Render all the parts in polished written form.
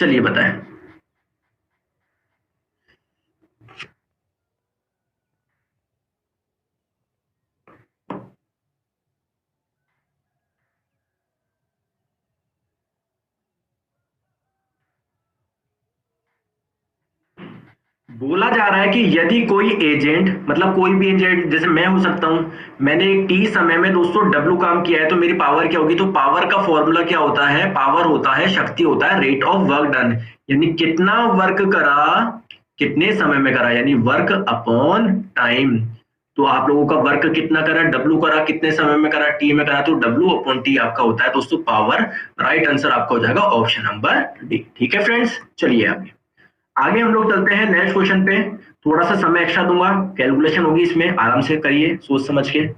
चलिए बताएं। बोला जा रहा है कि यदि कोई एजेंट, मतलब कोई भी एजेंट, जैसे मैं हो सकता हूं, मैंने एक टी समय में दोस्तों डब्ल्यू काम किया है, तो मेरी पावर क्या होगी? तो पावर का फॉर्मूला क्या होता है? पावर होता है, शक्ति होता है रेट ऑफ वर्क डन, यानी कितना वर्क करा, कितने समय में करा, यानी वर्क अपॉन टाइम। तो आप लोगों का वर्क कितना करा? डब्ल्यू करा, कितने समय में करा? टी में करा, तो डब्ल्यू अपॉन टी आपका होता है दोस्तों पावर। राइट आंसर आपका हो जाएगा ऑप्शन नंबर डी। ठीक है फ्रेंड्स, चलिए आगे आगे हम लोग चलते हैं नेक्स्ट क्वेश्चन पे। थोड़ा सा समय एक्स्ट्रा दूंगा, कैलकुलेशन होगी इसमें, आराम से करिए सोच समझ के।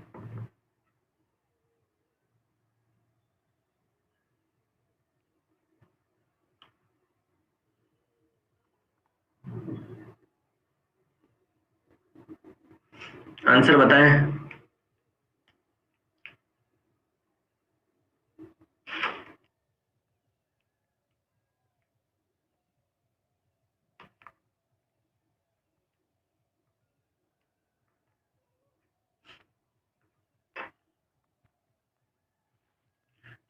आंसर बताएं।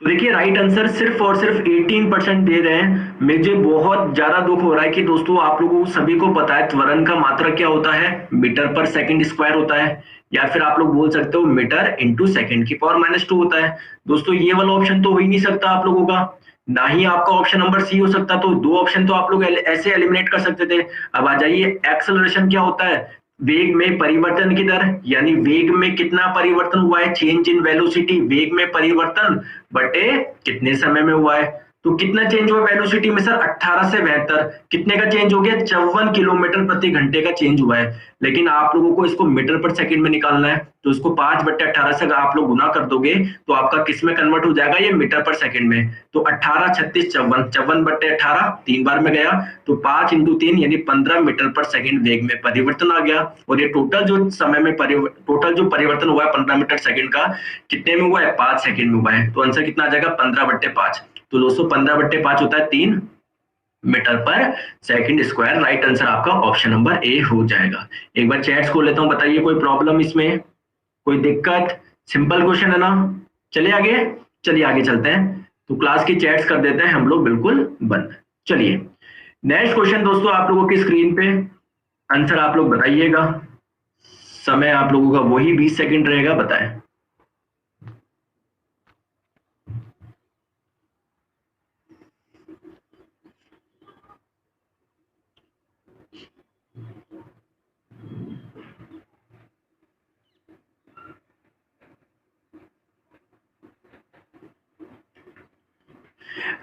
तो देखिए राइट आंसर सिर्फ और सिर्फ 18% दे रहे हैं। मुझे बहुत ज्यादा दुख हो रहा है कि दोस्तों आप लोगों सभी को पता है त्वरण का मात्रक क्या होता है? मीटर पर सेकंड स्क्वायर होता है, या फिर आप लोग बोल सकते हो मीटर इंटू सेकंड की पावर -2 होता है। दोस्तों ये वाला ऑप्शन तो हो ही नहीं सकता आप लोगों का, ना ही आपका ऑप्शन नंबर सी हो सकता। तो दो ऑप्शन तो आप लोग ऐसे एलिमिनेट कर सकते थे। अब आ जाइए, एक्सेलरेशन क्या होता है? वेग में परिवर्तन की दर, यानी वेग में कितना परिवर्तन हुआ है, चेंज इन वेलोसिटी, वेग में परिवर्तन बटे कितने समय में हुआ है। तो कितना चेंज हुआ वेलोसिटी में सर? 18 से 72। कितने का चेंज हो गया? 54 किलोमीटर प्रति घंटे का चेंज हुआ है। लेकिन आप लोगों को इसको मीटर पर सेकंड में निकालना है, तो इसको 5/18 से अगर आप लोग गुना कर दोगे तो आपका किस में कन्वर्ट हो जाएगा? ये मीटर पर सेकंड में। तो 18 36 54, 54/18 तीन बार में गया, तो 5 इंटू 3 यानी 15 मीटर पर सेकंड वेग में परिवर्तन आ गया। और ये टोटल जो समय में टोटल जो परिवर्तन हुआ है 15 मीटर सेकंड का, कितने में हुआ है? 5 सेकंड में हुआ है। तो आंसर कितना आ जाएगा? 15/5। तो दोस्तों 15/5 होता है 3 मीटर पर सेकंड स्क्वायर। राइट आंसर आपका ऑप्शन नंबर ए हो जाएगा। एक बार चैट्स खोल लेता हूं, बताइए कोई प्रॉब्लम इसमें, कोई दिक्कत? सिंपल क्वेश्चन है ना। चलिए आगे, चलिए आगे चलते हैं। तो क्लास की चैट्स कर देते हैं हम लोग बिल्कुल बंद। चलिए नेक्स्ट क्वेश्चन दोस्तों आप लोगों की स्क्रीन पे, आंसर आप लोग बताइएगा। समय आप लोगों का वही 20 सेकंड रहेगा, बताएं।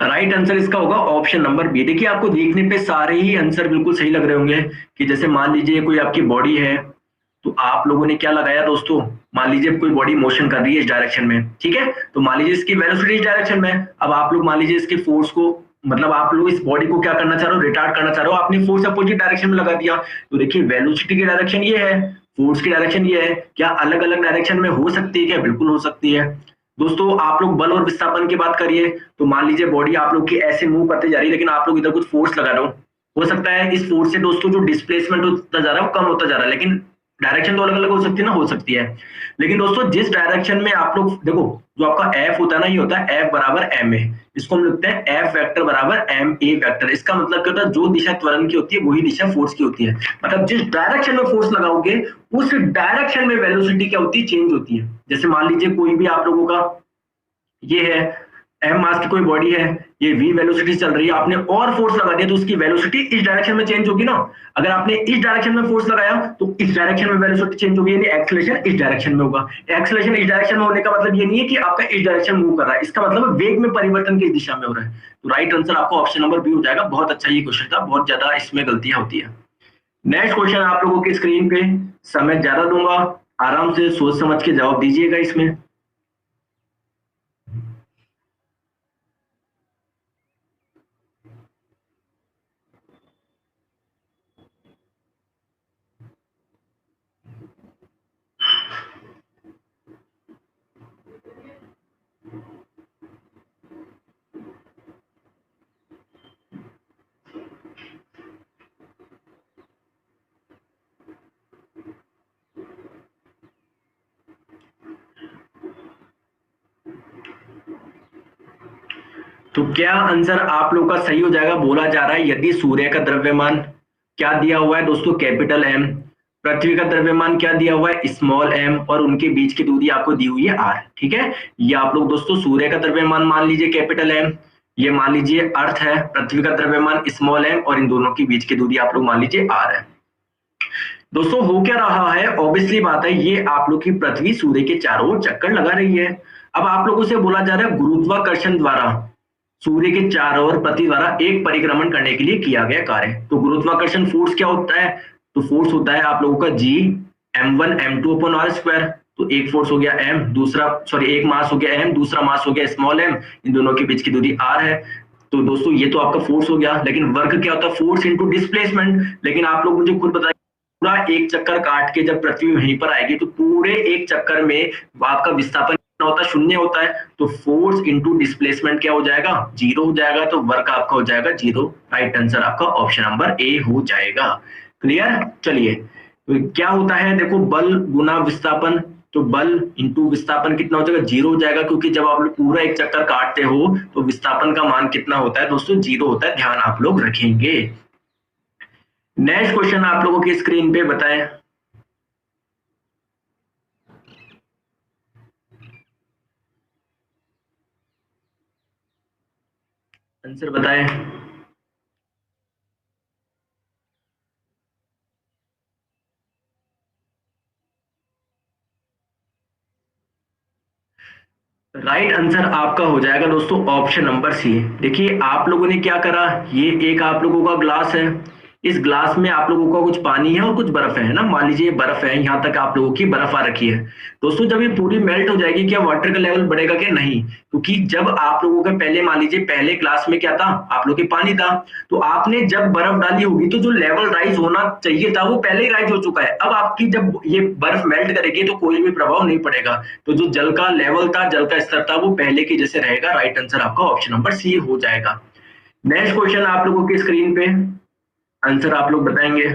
राइट आंसर इसका होगा ऑप्शन नंबर बी। देखिए आपको देखने पे सारे ही आंसर बिल्कुल सही लग रहे होंगे। कि जैसे मान लीजिए कोई आपकी बॉडी है, तो आप लोगों ने क्या लगाया दोस्तों? मान लीजिए कोई बॉडी मोशन कर रही है इस डायरेक्शन में, ठीक है, तो मान लीजिए इसकी वेलोसिटी इस डायरेक्शन में। अब आप लोग मान लीजिए इसके फोर्स को, मतलब आप लोग इस बॉडी को क्या करना चाह रहे हो? रिटार्ड करना चाह रहे हो। आपने फोर्स अपोजिट डायरेक्शन में लगा दिया, तो देखिए वेलोसिटी की डायरेक्शन ये है, फोर्स की डायरेक्शन ये है। क्या अलग अलग डायरेक्शन में हो सकती है? क्या बिल्कुल हो सकती है। दोस्तों आप लोग बल और विस्थापन की बात करिए, तो मान लीजिए बॉडी आप लोग की ऐसे मूव करते जा रही है, लेकिन आप लोग इधर कुछ फोर्स लगा रहे हो सकता है इस फोर्स से दोस्तों जो डिस्प्लेसमेंट होता जा रहा है वो कम होता जा रहा है, लेकिन डायरेक्शन तो अलग अलग हो सकती है ना, हो सकती है। लेकिन दोस्तों जिस डायरेक्शन में आप लोग देखो, जो आपका एफ होता है ना, ये होता है एफ बराबर एम ए। इसको हम लिखते हैं एफ वेक्टर बराबर एम ए वेक्टर। इसका मतलब क्या होता है? जो दिशा त्वरण की होती है वही दिशा फोर्स की होती है। मतलब जिस डायरेक्शन में फोर्स लगाओगे उस डायरेक्शन में वेलोसिटी क्या होती है? चेंज होती है। जैसे मान लीजिए कोई भी आप लोगों का ये है, एम मास की कोई बॉडी है, ये वी वेलोसिटी चल रही है, आपने और फोर्स लगा दिया तो उसकी वेलोसिटी इस डायरेक्शन में चेंज होगी ना। अगर आपने इस डायरेक्शन में फोर्स लगाया तो इस डायरेक्शन में वेलोसिटी चेंज होगी, यानी एक्सेलरेशन इस डायरेक्शन में होगा। एक्सेलरेशन इस डायरेक्शन में होने का मतलब ये नहीं है कि आपका इस डायरेक्शन मूव कर रहा है, इसका मतलब वेग में परिवर्तन किस दिशा में हो रहा है। तो राइट आंसर आपका ऑप्शन नंबर बी हो जाएगा। बहुत अच्छा ये क्वेश्चन था, बहुत ज्यादा इसमें गलतियां होती है। नेक्स्ट क्वेश्चन आप लोगों की स्क्रीन पे, समय ज्यादा दूंगा, आराम से सोच समझ के जवाब दीजिएगा इसमें। तो क्या आंसर आप लोग का सही हो जाएगा? बोला जा रहा है यदि सूर्य का द्रव्यमान क्या दिया हुआ है दोस्तों, कैपिटल एम, पृथ्वी का द्रव्यमान क्या दिया हुआ है, स्मॉल एम, और उनके बीच की दूरी आपको दी हुई है आर। ठीक है, ये आप लोग दोस्तों सूर्य का द्रव्यमान मान लीजिए कैपिटल एम, ये मान लीजिए अर्थ है, पृथ्वी का द्रव्यमान स्मॉल एम, और इन दोनों के बीच की दूरी आप लोग मान लीजिए आर है। दोस्तों हो क्या रहा है, ऑब्वियसली बात है, ये आप लोग की पृथ्वी सूर्य के चारों ओर चक्कर लगा रही है। अब आप लोगों से बोला जा रहा है गुरुत्वाकर्षण द्वारा सूर्य के चारों ओर पृथ्वी द्वारा एक परिक्रमण करने के लिए किया गया कार्य। तो गुरुत्वाकर्षण फोर्स क्या होता है? तो फोर्स होता है आप लोगों का जी m1 m2 upon are square. तो एक फोर्स हो गया m, दूसरा सॉरी एक मास हो गया m, दूसरा मास हो गया स्मॉल m, इन दोनों के बीच की दूरी r है। तो दोस्तों ये तो आपका फोर्स हो गया, लेकिन वर्क क्या होता है? Force into displacement. लेकिन आप लोग मुझे खुद बताइए, पूरा एक चक्कर काट के जब पृथ्वी वहीं पर आएगी तो पूरे एक चक्कर में आपका विस्थापन कितना होता है? शून्य होता है। तो फोर्स इनटू डिस्प्लेसमेंट क्या हो जाएगा? जीरो हो जाएगा। तो वर्क आपका हो जाएगा जीरो। राइट आंसर आपका ऑप्शन नंबर ए हो जाएगा। क्लियर? चलिए, तो क्या होता है देखो, बल गुना विस्थापन, तो बल इंटू विस्थापन कितना हो जाएगा? जीरो हो जाएगा, क्योंकि जब आप लोग पूरा एक चक्कर काटते हो तो विस्थापन का मान कितना होता है दोस्तों? जीरो होता है। ध्यान आप लोग रखेंगे। नेक्स्ट क्वेश्चन आप लोगों की स्क्रीन पे बताएं, आंसर बताएं। राइट आंसर आपका हो जाएगा दोस्तों ऑप्शन नंबर सी। देखिए आप लोगों ने क्या करा, ये एक आप लोगों का ग्लास है, इस ग्लास में आप लोगों का कुछ पानी है और कुछ बर्फ है ना, मान लीजिए बर्फ है, यहाँ तक आप लोगों की बर्फ आ रखी है। दोस्तों जब ये पूरी मेल्ट हो जाएगी, क्या वाटर का लेवल बढ़ेगा क्या? नहीं, क्योंकि जब आप लोगों के पहले मान लीजिए पहले ग्लास में क्या था? आप लोग के पानी था। तो आपने जब बर्फ डाली होगी तो जो लेवल राइज होना चाहिए था वो पहले ही राइज हो चुका है। अब आपकी जब ये बर्फ मेल्ट करेगी तो कोई भी प्रभाव नहीं पड़ेगा। तो जो जल का लेवल था, जल का स्तर था, वो पहले की जैसे रहेगा। राइट आंसर आपका ऑप्शन नंबर सी हो जाएगा। नेक्स्ट क्वेश्चन आप लोगों की स्क्रीन पे, आंसर आप लोग बताएंगे।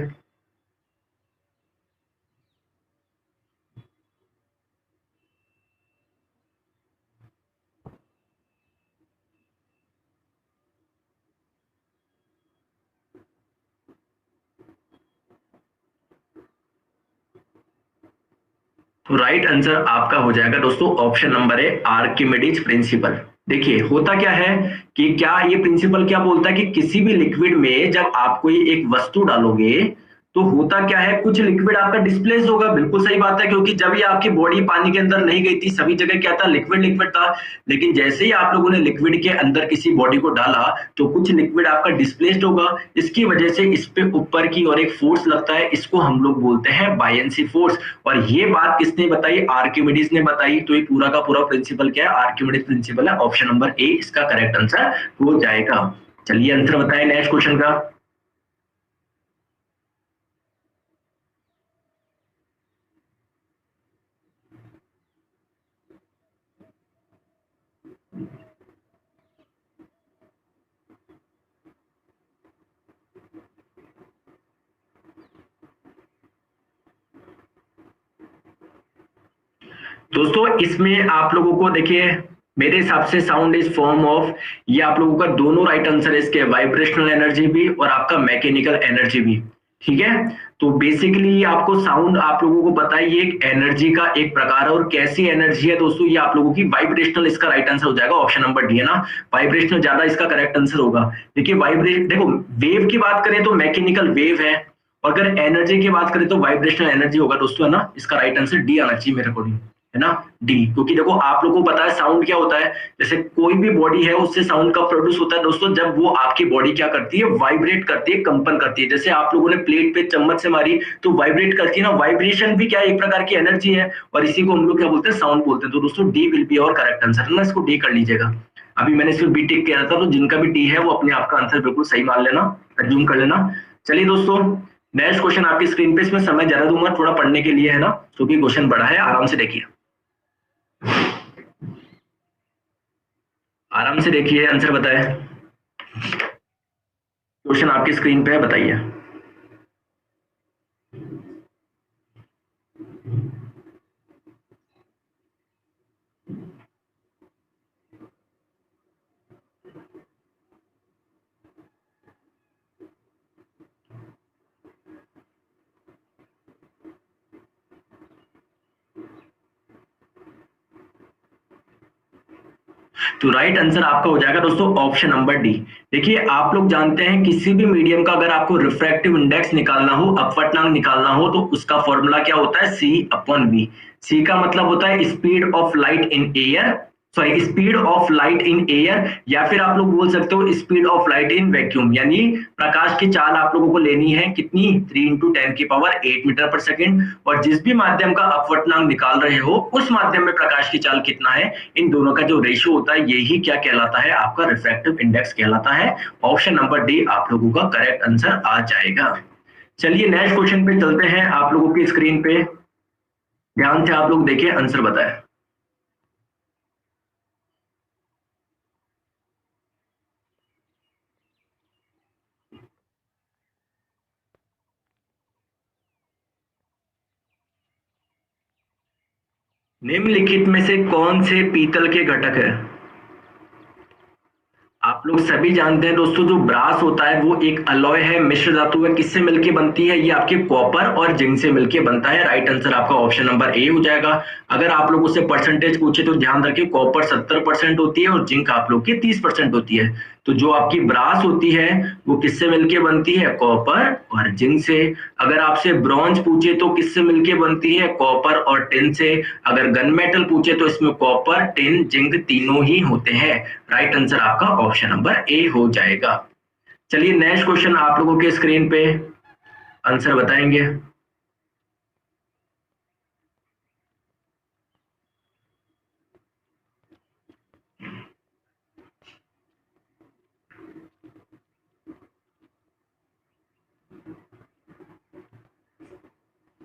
तो राइट आंसर आपका हो जाएगा दोस्तों ऑप्शन नंबर है आर्किमिडीज प्रिंसिपल। देखिए होता क्या है कि क्या ये प्रिंसिपल क्या बोलता है कि किसी भी लिक्विड में जब आप कोई एक वस्तु डालोगे तो होता क्या है, कुछ लिक्विड आपका डिस्प्लेस होगा। बिल्कुल सही बात है, क्योंकि जब ये आपकी बॉडी पानी के अंदर नहीं गई थी, सभी जगह क्या था? लिक्विड लिक्विड था। लेकिन जैसे ही आप लोगों ने लिक्विड के अंदर किसी बॉडी को डाला तो कुछ लिक्विड आपका डिस्प्लेस्ड होगा। इसकी वजह से इस पे ऊपर की और एक फोर्स लगता है, इसको हम लोग बोलते हैं बायंसी फोर्स। और ये बात किसने बताई? आर्किमिडीज ने बताई। तो ये पूरा का पूरा प्रिंसिपल क्या है? आर्किमिडीज प्रिंसिपल है। ऑप्शन नंबर ए इसका करेक्ट आंसर हो जाएगा। चलिए आंसर बताएं नेक्स्ट क्वेश्चन का। दोस्तों इसमें आप लोगों को देखिए, मेरे हिसाब से साउंड इज फॉर्म ऑफ, ये आप लोगों का दोनों राइट आंसर है इसके, वाइब्रेशनल एनर्जी भी और आपका मैकेनिकल एनर्जी भी। ठीक है, तो बेसिकली आपको साउंड आप लोगों को पता है ये एक एनर्जी का एक प्रकार है। और कैसी एनर्जी है दोस्तों? ये आप लोगों की वाइब्रेशनल, इसका राइट आंसर हो जाएगा ऑप्शन नंबर डी है ना, वाइब्रेशनल ज्यादा इसका करेक्ट आंसर होगा। देखिए वाइब्रेशन, देखो वेव की बात करें तो मैकेनिकल वेव है, और अगर एनर्जी की बात करें तो वाइब्रेशनल एनर्जी होगा दोस्तों, है ना। इसका राइट आंसर डी आना चाहिए मेरे अकॉर्डिंग, है ना, डी। क्योंकि देखो आप लोगों को पता है साउंड क्या होता है, जैसे कोई भी बॉडी है उससे साउंड का प्रोड्यूस होता है दोस्तों, जब वो आपकी बॉडी क्या करती है? वाइब्रेट करती है, कंपन करती है। जैसे आप लोगों ने प्लेट पे चम्मच से मारी तो वाइब्रेट करती है ना, वाइब्रेशन भी क्या है? एक प्रकार की एनर्जी है, और इसी को हम लोग क्या बोलते हैं? साउंड बोलते हैं। तो दोस्तों डी विल बी और करेक्ट आंसर, है ना, इसको डी कर लीजिएगा। अभी मैंने सिर्फ बी टिक किया था, तो जिनका भी डी है वो अपने आपका आंसर बिल्कुल सही मान लेना, अज्यूम कर लेना। चलिए दोस्तों नेक्स्ट क्वेश्चन आपकी स्क्रीन पे, इसमें समय ज्यादा दूंगा थोड़ा पढ़ने के लिए, है ना, क्योंकि क्वेश्चन बड़ा है, आराम से देखिए, आराम से देखिए, आंसर बताएं। क्वेश्चन आपकी स्क्रीन पे है, बताइए। तो राइट आंसर आपका हो जाएगा दोस्तों ऑप्शन नंबर डी। देखिए आप लोग जानते हैं किसी भी मीडियम का अगर आपको रिफ्रैक्टिव इंडेक्स निकालना हो, अपवर्तनांक निकालना हो, तो उसका फॉर्मूला क्या होता है, C/V। सी का मतलब होता है speed of light in air, sorry speed of light in air, या फिर आप लोग बोल सकते हो speed of light in vacuum. यानी प्रकाश की चाल आप लोगों को लेनी है कितनी, 3 × 10⁸ मीटर पर सेकेंड, और जिस भी माध्यम का अपवर्तनांक निकाल रहे हो उस माध्यम में प्रकाश की चाल कितना है, इन दोनों का जो रेशियो होता है यही क्या कहलाता है, आपका रिफ्रैक्टिव इंडेक्स कहलाता है। ऑप्शन नंबर डी आप लोगों का करेक्ट आंसर आ जाएगा। चलिए नेक्स्ट क्वेश्चन पे चलते हैं। आप लोगों की स्क्रीन पे ध्यान से आप लोग देखिए, आंसर बताएं। निम्नलिखित में से कौन से पीतल के घटक है? आप लोग सभी जानते हैं दोस्तों, जो ब्रास होता है वो एक अलॉय है, मिश्र धातु है। किससे मिलके बनती है? ये आपके कॉपर और जिंक से मिलके बनता है। राइट आंसर आपका ऑप्शन नंबर ए हो जाएगा। अगर आप लोगों से परसेंटेज पूछे तो ध्यान रखिए, कॉपर 70% होती है और जिंक आप लोग की 30% होती है। तो जो आपकी ब्रास होती है वो किससे मिलके बनती है? कॉपर और जिंक से। अगर आपसे ब्रॉन्ज पूछे तो किससे मिलके बनती है? कॉपर और टिन से। अगर गन मेटल पूछे तो इसमें कॉपर, टिन, जिंक तीनों ही होते हैं। राइट आंसर आपका ऑप्शन नंबर ए हो जाएगा। चलिए नेक्स्ट क्वेश्चन आप लोगों के स्क्रीन पे आंसर बताएंगे।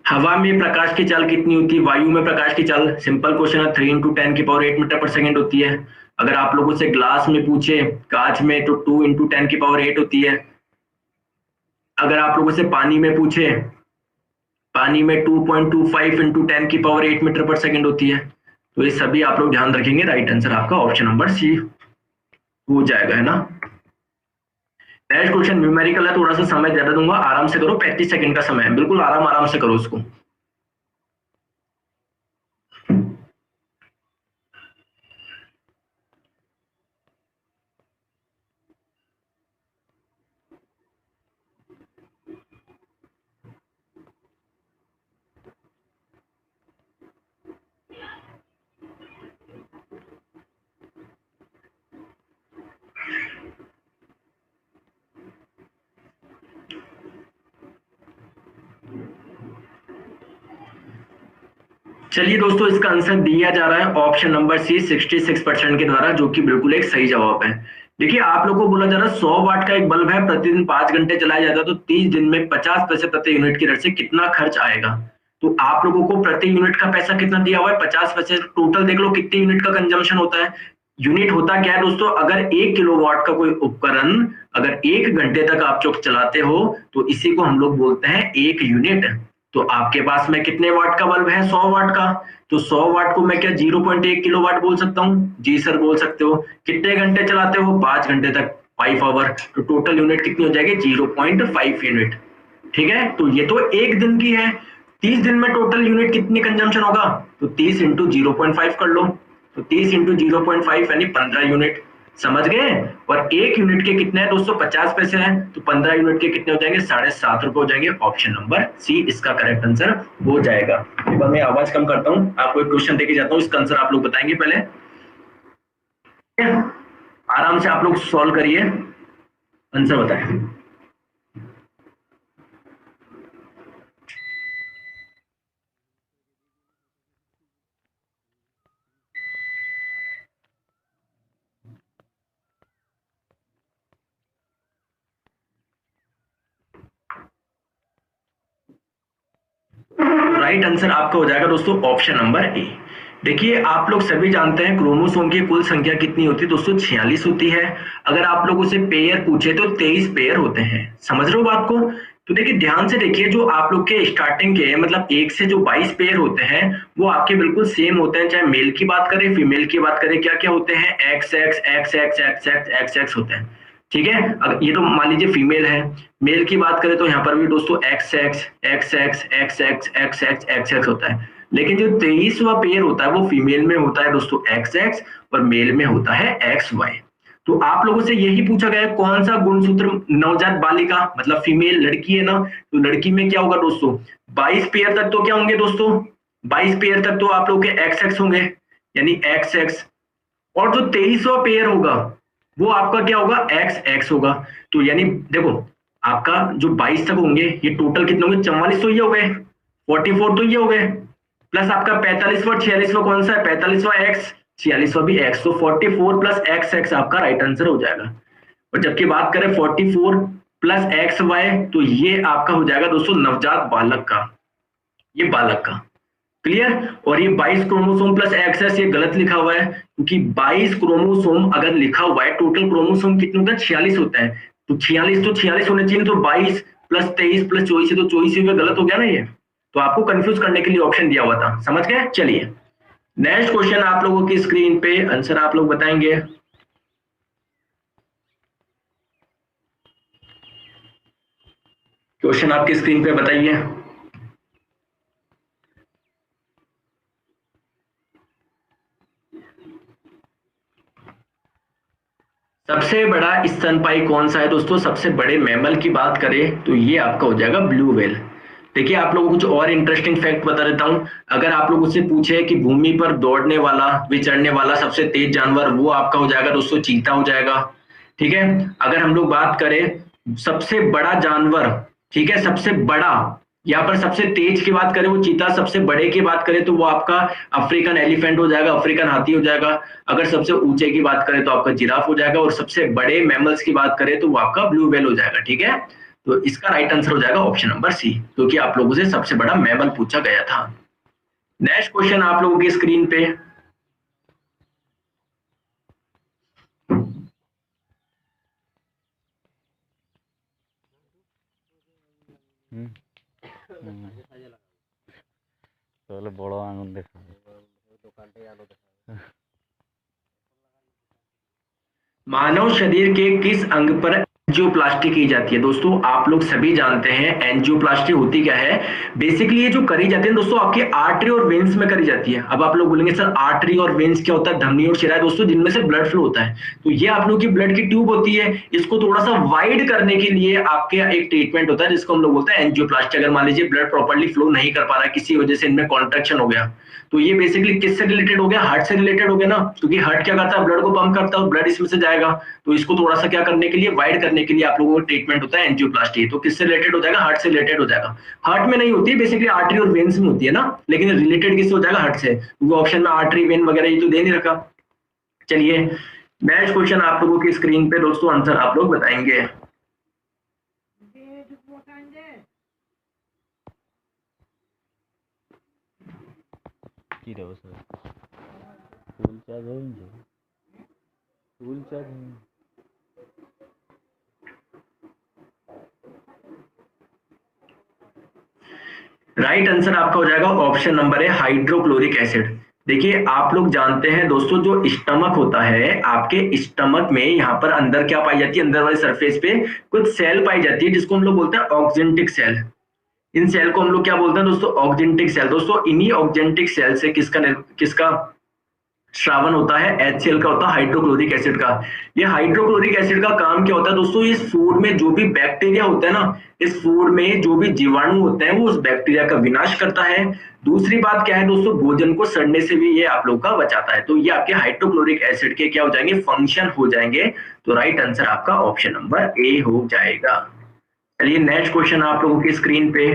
हवा में प्रकाश की चाल कितनी होती है? वायु में प्रकाश की चाल, सिंपल क्वेश्चन है, 3 × 10⁸ मीटर पर सेकेंड होती है। अगर आप लोगों से ग्लास में पूछे, कांच में, तो 2 × 10⁸ होती है। अगर आप लोगों से पानी में पूछे, पानी में 2.25 × 10⁸ मीटर पर सेकेंड होती है। तो ये सभी आप लोग ध्यान रखेंगे। राइट आंसर आपका ऑप्शन नंबर सी हो जाएगा, है ना। नेक्स्ट क्वेश्चन न्यूमेरिकल है, थोड़ा सा समय ज्यादा दूंगा, आराम से करो, 35 सेकंड का समय है, बिल्कुल आराम से करो उसको। चलिए दोस्तों, इसका आंसर दिया जा रहा है ऑप्शन नंबर सी 66% के द्वारा, जो कि बिल्कुल एक सही जवाब है। देखिए आप लोगों को बोला जा रहा है 100 वाट का एक बल्ब है, प्रतिदिन 5 घंटे चलाया जाता है, तो 30 दिन में 50 पैसे प्रति यूनिट की दर से कितना खर्च आएगा? तो आप लोगों को प्रति यूनिट का पैसा कितना दिया हुआ है? 50 पैसे। टोटल देख लो कितनी यूनिट का कंजम्पशन होता है। यूनिट होता क्या है दोस्तों? अगर 1 किलोवाट का कोई उपकरण अगर 1 घंटे तक आप जो चलाते हो तो इसी को हम लोग बोलते हैं 1 यूनिट। तो आपके पास में कितने वाट का बल्ब है? 100 वाट का। तो 100 वाट को मैं क्या 0.1 किलोवाट बोल सकता हूँ? जी सर बोल सकते हो। कितने घंटे चलाते हो? 5 घंटे तक, 5 आवर। तो टोटल यूनिट कितनी हो जाएगी? 0.5 यूनिट। ठीक है, तो ये तो एक दिन की है। 30 दिन में टोटल यूनिट कितनी कंजम्पशन होगा? तो 30 × 0.5 कर लो। तो 30 × 0.5 यानी 15 यूनिट। समझ गए? और 1 यूनिट के कितने हैं दोस्तों? 50 पैसे हैं। तो 15 यूनिट के कितने हो जाएंगे? 7.5 रुपए हो जाएंगे। ऑप्शन नंबर सी इसका करेक्ट आंसर हो जाएगा। एक बार मैं आवाज कम करता हूँ, आपको एक क्वेश्चन देके जाता हूँ, इसका आंसर आप लोग बताएंगे पहले। आराम से आप लोग सॉल्व करिए, आंसर बताएं। राइट आंसर आपका हो जाएगा दोस्तों ऑप्शन नंबर ए। देखिए आप लोग सभी जानते हैं क्रोमोसोम की कुल संख्या कितनी होती है दोस्तों? 46 होती है। अगर आप लोगों से पेयर पूछे तो 23 पेयर होते हैं। समझ रहे हो बात को? तो देखिए ध्यान से देखिए, जो आप लोग के स्टार्टिंग के मतलब 1 से जो 22 पेयर होते हैं वो आपके बिल्कुल सेम होते हैं, चाहे मेल की बात करें फीमेल की बात करें। क्या क्या होते हैं? XX, XX, XX, XX होते हैं। ठीक है, अगर ये तो मान लीजिए फीमेल है। मेल की बात करें तो यहाँ पर भी दोस्तों XX, XX, XX, XX, XX होता है। लेकिन जो 23वां पेयर होता है वो फीमेल में होता है दोस्तों XX और मेल में होता है XY। तो आप लोगों से यही पूछा गया है कौन सा गुणसूत्र नवजात बालिका मतलब फीमेल लड़की है ना, तो लड़की में क्या होगा दोस्तों 22 पेयर तक तो क्या होंगे दोस्तों 22 पेयर तक तो आप लोग के XX होंगे यानी XX, और जो 23वां पेयर होगा वो आपका क्या होगा XX होगा। तो यानी देखो आपका जो 22 तक होंगे ये टोटल कितने होंगे 44 तो ये हो गए, 44 तो ये हो गए, प्लस आपका 45वां 46वां कौन सा है 45वां X, 46वां भी X, तो 44 प्लस XX आपका राइट आंसर हो जाएगा। और जबकि बात करें 44 प्लस XY तो ये आपका हो जाएगा दोस्तों नवजात बालक का, ये बालक का। क्लियर। और ये 22 क्रोमोसोम प्लस XS ये गलत लिखा हुआ है क्योंकि 22 क्रोमोसोम अगर लिखा हुआ है टोटल क्रोमोसोम कितने होते हैं 46 होते हैं, तो 46 तो 46 होने चाहिए, तो 22 प्लस 23 प्लस 24 तो 24 ही गलत हो गया ना ये, तो आपको कंफ्यूज करने के लिए ऑप्शन दिया हुआ था, समझ गए। चलिए नेक्स्ट क्वेश्चन आप लोगों की स्क्रीन पे आंसर आप लोग बताएंगे। क्वेश्चन आपकी स्क्रीन पे बताइए। सबसे बड़ा स्तनपायी कौन सा है दोस्तों, सबसे बड़े मैमल की बात करें तो ये आपका हो जाएगा ब्लू व्हेल। देखिए आप लोगों को कुछ और इंटरेस्टिंग फैक्ट बता देता हूं, अगर आप लोगों से पूछे कि भूमि पर दौड़ने वाला विचरने वाला सबसे तेज जानवर, वो आपका हो जाएगा दोस्तों चीता हो जाएगा। ठीक है, अगर हम लोग बात करें सबसे बड़ा जानवर, ठीक है सबसे बड़ा, यहाँ पर सबसे तेज की बात करें वो चीता, सबसे बड़े की बात करें तो वो आपका अफ्रीकन एलिफेंट हो जाएगा, अफ्रीकन हाथी हो जाएगा। अगर सबसे ऊंचे की बात करें तो आपका जिराफ हो जाएगा, और सबसे बड़े मैमल्स की बात करें तो वो आपका ब्लू व्हेल हो जाएगा। ठीक है, तो इसका राइट आंसर हो जाएगा ऑप्शन नंबर सी, क्योंकि आप लोगों से सबसे बड़ा मैमल पूछा गया था। नेक्स्ट क्वेश्चन आप लोगों की स्क्रीन पे, बड़ आंगुल देखा मानव शरीर के किस अंग पर एंजियोप्लास्टी की जाती है। दोस्तों आप लोग सभी जानते हैं एंजियोप्लास्टी होती क्या है, बेसिकली ये जो करी जाती है दोस्तों आपके आर्टरी और वेन्स में करी जाती है। अब आप लोग बोलेंगे सर आर्टरी और वेन्स क्या होता है, धमनी और शिरा दोस्तों जिनमें से ब्लड फ्लो होता है, तो ये आप लोग की ब्लड की ट्यूब होती है, इसको थोड़ा सा वाइड करने के लिए आपके एक ट्रीटमेंट होता है जिसको हम लोग बोलते हैं एंजियोप्लास्टी। अगर मान लीजिए ब्लड प्रॉपर्ली फ्लो नहीं कर पा रहा है, किसी वजह से इनमें कॉन्ट्रैक्शन हो गया, तो ये बेसिकली किससे रिलेटेड हो गया, हार्ट से रिलेटेड हो गया ना, क्योंकि हार्ट क्या करता है ब्लड को पंप करता है और ब्लड इसमें से जाएगा, तो इसको थोड़ा सा क्या करने के लिए वाइड करने के लिए आप लोगों को ट्रीटमेंट होता है एंजियोप्लास्टी। तो किससे रिलेटेड हो जाएगा, हार्ट से रिलेटेड हो जाएगा। हार्ट में नहीं होती है बेसिकली, आर्टरी और वेन्स में होती है ना, लेकिन रिलेटेड किससे हो जाएगा, हार्ट से, क्योंकि ऑप्शन में आर्टरी वेन वगैरह ये तो दे नहीं रखा। चलिए नेक्स्ट क्वेश्चन आप लोगों की स्क्रीन पे दोस्तों आंसर आप लोग बताएंगे। की रे सर फुल चार्ज होइंजे फुल चार्ज राइट आंसर आपका हो जाएगा ऑप्शन नंबर है हाइड्रोक्लोरिक एसिड। देखिए आप लोग जानते हैं दोस्तों जो स्टमक होता है, आपके स्टमक में यहाँ पर अंदर क्या पाई जाती है, अंदर वाले सरफेस पे कुछ सेल पाई जाती है जिसको हम लोग बोलते हैं ऑक्जेंटिक सेल। इन सेल को हम लोग क्या बोलते हैं दोस्तों, ऑक्जेंटिक सेल। दोस्तों इन्हीं ऑक्जेंटिक सेल से किसका श्रावण होता है, HCl का होता है, हाइड्रोक्लोरिक एसिड का। ये हाइड्रोक्लोरिक एसिड का काम क्या होता है दोस्तों, इस फूड में जो भी बैक्टीरिया होता है ना, इस फूड में जो भी जीवाणु होते हैं वो उस बैक्टीरिया का विनाश करता है। दूसरी बात क्या है दोस्तों, भोजन को सड़ने से भी ये आप लोग का बचाता है। तो ये आपके हाइड्रोक्लोरिक एसिड के क्या हो जाएंगे, फंक्शन हो जाएंगे। तो राइट आंसर आपका ऑप्शन नंबर ए हो जाएगा। चलिए नेक्स्ट क्वेश्चन आप लोगों की स्क्रीन पे,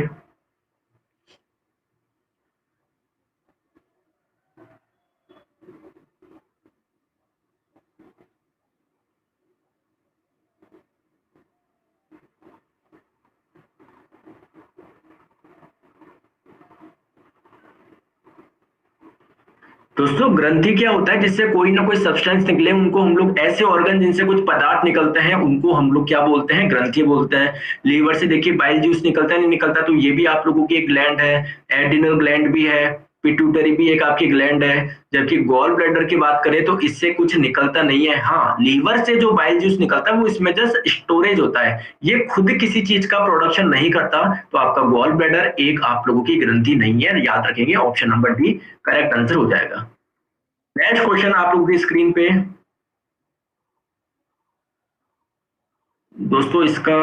दोस्तों ग्रंथि क्या होता है, जिससे कोई ना कोई सब्सटेंस निकले, उनको हम लोग ऐसे ऑर्गन जिनसे कुछ पदार्थ निकलते हैं उनको हम लोग क्या बोलते हैं, ग्रंथि बोलते हैं। लीवर से देखिए बाइल जूस निकलता है नहीं निकलता, तो ये भी आप लोगों की एक ग्लैंड है, एड्रिनल ग्लैंड भी है। पिट्यूटरी भी एक आपकी ग्लैंड है, जबकि गॉल ब्लैडर की बात करें तो इससे कुछ निकलता नहीं है। हाँ, लीवर से जो बाइल जूस निकलता है वो इसमें जस्ट स्टोरेज होता है, ये खुद किसी चीज का प्रोडक्शन नहीं करता। तो आपका गॉल ब्लैडर एक आप लोगों की ग्रंथि नहीं है, याद रखेंगे, option number D correct answer हो जाएगा। नेक्स्ट क्वेश्चन आप लोगों की स्क्रीन पे दोस्तों, इसका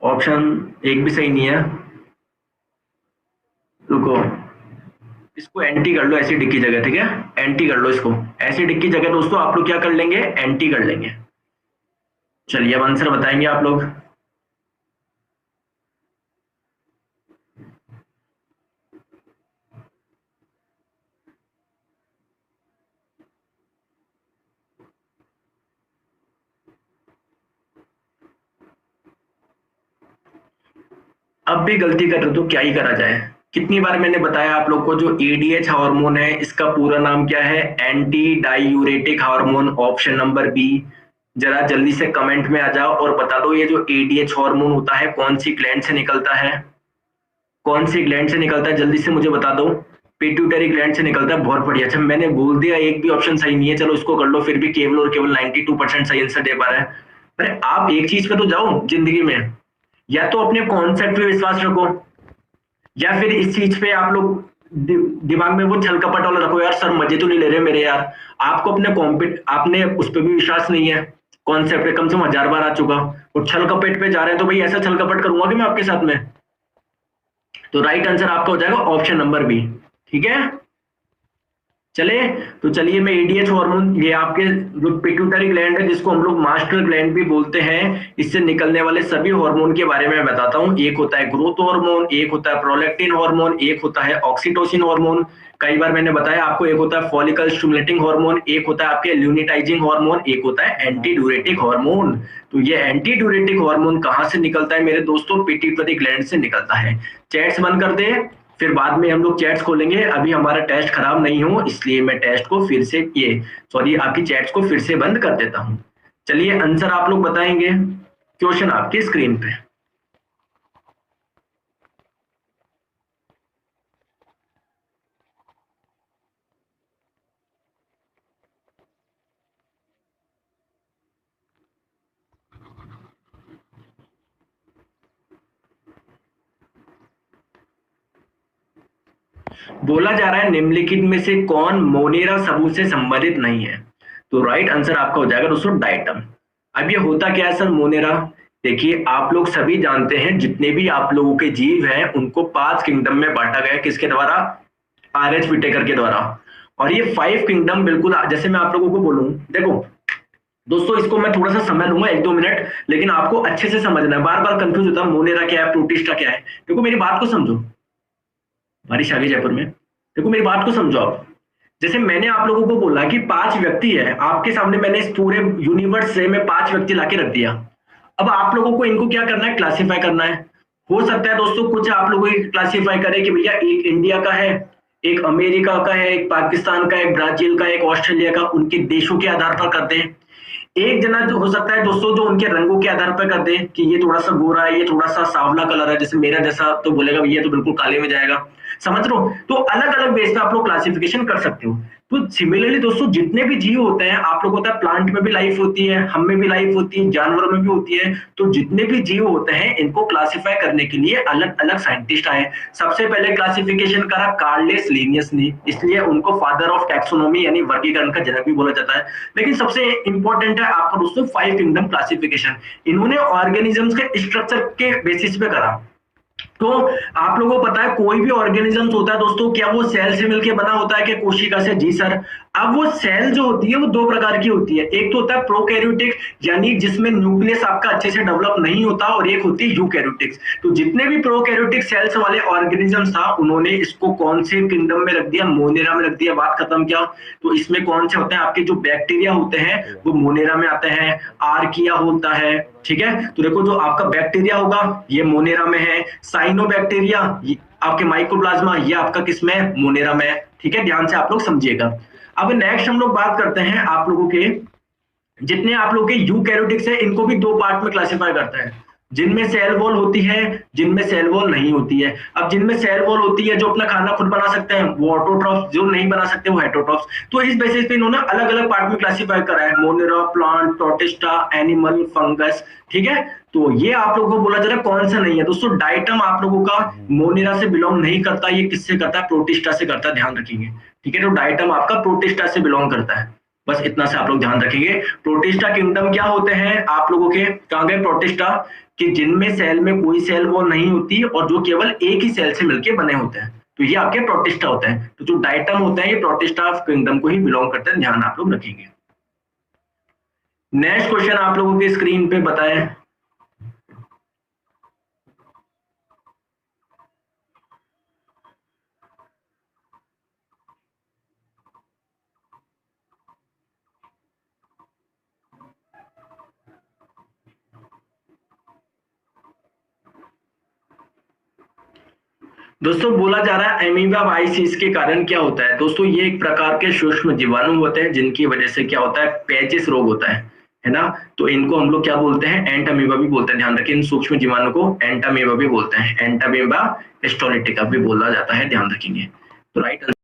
ऑप्शन एक भी सही नहीं है, रुको, इसको एंटी कर लो एसिडिक की जगह, ठीक है, एंटी कर लो इसको, एसिडिक की जगह दोस्तों आप लोग क्या कर लेंगे, एंटी कर लेंगे। चलिए अब आंसर बताएंगे आप लोग। अब भी गलती कर रहे हो तो क्या ही करा जाए, कितनी बार मैंने बताया आप लोग को, जो एडीएच हार्मोन है इसका पूरा नाम क्या है, anti diuretic hormone, option number B. जरा जल्दी से कमेंट में आ जाओ और बता दो ये जो एडीएच हार्मोन होता है कौन सी ग्लैंड से निकलता है, कौन सी ग्लैंड से निकलता है, जल्दी से मुझे बता दो। पिट्यूटरी ग्लैंड से निकलता है, बहुत बढ़िया। अच्छा मैंने बोल दिया एक भी ऑप्शन सही नहीं है, चलो इसको कर लो, फिर भी केवल और केवल 92% सही आंसर दे पा रहा है। अरे आप एक चीज पे तो जाओ जिंदगी में, या तो अपने कॉन्सेप्ट पे विश्वास रखो, या फिर इस चीज पे आप लोग दिमाग में वो छल कपट वाला रखो, यार सर मजे तो नहीं ले रहे मेरे यार, आपको अपने आपने उस पर भी विश्वास नहीं है, कॉन्सेप्ट पे कम से कम 1000 बार आ चुका, और छल कपट पे जा रहे हैं तो भाई ऐसा छल कपट करूंगा कि मैं आपके साथ में। तो राइट आंसर आपका हो जाएगा ऑप्शन नंबर बी, ठीक है। चले तो चलिए, मैं एडीएच हार्मोन, ये आपके जो पिट्यूटरी ग्लैंड है जिसको हम लोग मास्टर ग्लैंड भी बोलते हैं, इससे निकलने वाले सभी हार्मोन के बारे में बताता हूं। एक होता है ग्रोथ हार्मोन, एक होता है प्रोलैक्टिन हार्मोन, एक होता है ऑक्सीटोसिन हार्मोन, कई बार मैंने बताया आपको, एक होता है फॉलिकल स्टिमुलेटिंग हार्मोन, एक होता है आपके ल्यूनिटाइजिंग हार्मोन, एक होता है एंटी ड्यूरेटिक हार्मोन। तो ये एंटी ड्यूरेटिक हार्मोन कहां से निकलता है मेरे दोस्तों, पिट्यूटरी ग्लैंड से निकलता है। चैट्स बंद कर दे, फिर बाद में हम लोग चैट्स खोलेंगे, अभी हमारा टेस्ट खराब नहीं हो इसलिए मैं टेस्ट को फिर से आपकी चैट्स को फिर से बंद कर देता हूं। चलिए आंसर आप लोग बताएंगे, क्वेश्चन आपकी स्क्रीन पे। बोला जा रहा है निम्नलिखित में से कौन मोनेरा समूह से संबंधित नहीं है, तो राइट आंसर आपका हो जाएगा दोस्तों डाइटम। अब ये होता क्या है सर मोनेरा, देखिए आप लोग सभी जानते हैं जितने भी आप लोगों के जीव हैं उनको 5 किंगडम में बांटा गया, किसके द्वारा, आर.एच. विटेकर के द्वारा। और ये 5 किंगडम बिल्कुल जैसे मैं आप लोगों को बोलूं, देखो दोस्तों इसको मैं थोड़ा सा समय लूंगा 1-2 मिनट, लेकिन आपको अच्छे से समझना है, बार बार कंफ्यूज होता है मोनेरा क्या है प्रोटिस्टा क्या है। देखो मेरी बात को समझो, बारिश आ गई जयपुर में, देखो मेरी बात को समझो आप। जैसे मैंने आप लोगों को बोला कि 5 व्यक्ति है आपके सामने, मैंने इस पूरे यूनिवर्स से मैं 5 व्यक्ति लाके रख दिया, अब आप लोगों को इनको क्या करना है, क्लासिफाई करना है। हो सकता है दोस्तों कुछ आप लोगों को क्लासिफाई करें कि भैया एक इंडिया का है, एक अमेरिका का है, एक पाकिस्तान का, एक ब्राजील का, एक ऑस्ट्रेलिया का, उनके देशों के आधार पर करते हैं। एक जना जो हो सकता है दोस्तों जो उनके रंगों के आधार पर कर दे कि ये थोड़ा सा गोरा है, ये थोड़ा सा सांवला कलर है, जैसे मेरा जैसा, तो बोलेगा भैया तो बिल्कुल काले में जाएगा, समझ रहे हो। तो अलग अलग बेस पे आप लोग क्लासिफिकेशन कर सकते हो। तो सिमिलरली दोस्तों जितने भी जीव होते हैं, आप लोग होता है प्लांट में भी लाइफ होती है, हम में भी लाइफ होती है, जानवरों में भी होती है, तो जितने भी जीव होते हैं इनको क्लासिफाई करने के लिए अलग अलग साइंटिस्ट आए। सबसे पहले क्लासिफिकेशन करा कार्लेस लिनियस ने, इसलिए उनको फादर ऑफ टैक्सोनॉमी यानी वर्गीकरण का जनक भी बोला जाता है। लेकिन सबसे इंपॉर्टेंट है आपका दोस्तों 5 किंगडम क्लासिफिकेशन, इन्होंने ऑर्गेनिजम्स के स्ट्रक्चर के बेसिस पे करा। तो आप लोगों को पता है कोई भी ऑर्गेनिज्म होता है दोस्तों, क्या वो सेल से मिलकर बना होता है कि कोशिका से, जी सर। अब वो सेल जो होती है वो 2 प्रकार की होती है, एक तो होता है प्रोकैरियोटिक यानी जिसमें न्यूक्लियस आपका अच्छे से डेवलप नहीं होता, और एक होती है यूकैरियोटिक्स। तो जितने भी प्रोकैरियोटिक सेल्स वाले ऑर्गेनिजम्स था उन्होंने इसको कौन से किंगडम में रख दिया, मोनेरा में रख दिया, बात खत्म। क्या तो इसमें कौन से होते हैं आपके जो बैक्टीरिया होते हैं वो मोनेरा में आते हैं, आर्किया होता है, ठीक है। तो देखो जो आपका बैक्टीरिया होगा ये मोनेरा में है, साइनोबैक्टीरिया आपके माइकोप्लाज्मा ये आपका किसमें, मोनेरा में, ठीक है, ध्यान से आप लोग समझिएगा। अब नेक्स्ट हम लोग बात करते हैं आप लोगों के जितने आप लोग के यूकैरियोटिक्स है, इनको भी 2 पार्ट में क्लासिफाई करते हैं। जिनमें सेल वॉल होती है, जिनमें सेल वॉल नहीं होती है। अब जिनमें सेल वॉल होती है, जो अपना खाना खुद बना सकते हैं वो ऑटोट्रॉफ्स, जो नहीं बना सकते वो हेटरोट्रॉफ्स। तो इस बेसिस पे इन्होंने अलग अलग पार्ट में क्लासिफाई करा है, Monera, plant, protista, animal, fungus. ठीक है, तो ये आप लोगों को बोला जा रहा है कौन सा नहीं है दोस्तों। डाइटम आप लोगों का मोनेरा से बिलोंग नहीं करता, ये किससे करता है, प्रोटिस्टा से करता है, ध्यान रखेंगे। ठीक है, तो डाइटम आपका प्रोटिस्टा से बिलोंग करता है, बस इतना से आप लोग ध्यान रखेंगे। प्रोटिस्टा किंगडम क्या होते हैं आप लोगों के, कहां गए प्रोटिस्टा, कि जिनमें सेल में कोई सेल वॉल नहीं होती और जो केवल एक ही सेल से मिलकर बने होते हैं, तो ये आपके प्रोटिस्टा होते हैं। तो जो डाइटम होते हैं ये प्रोटिस्टा किंगडम को ही बिलोंग करते हैं, ध्यान आप लोग रखेंगे। नेक्स्ट क्वेश्चन आप लोगों की स्क्रीन पे बताएं। दोस्तों बोला जा रहा है एमीबा वाइसिस के कारण क्या होता है। दोस्तों ये एक प्रकार के सूक्ष्म जीवाणु होते हैं जिनकी वजह से क्या होता है, पेचिस रोग होता है ना। तो इनको हम लोग क्या बोलते हैं, एंटामीबा भी बोलते हैं, ध्यान रखें। इन सूक्ष्म जीवाणु को एंटामीबा भी बोलते हैं, एंटामीबा हिस्टोलिटिका भी बोला जाता है, ध्यान रखेंगे। तो राइट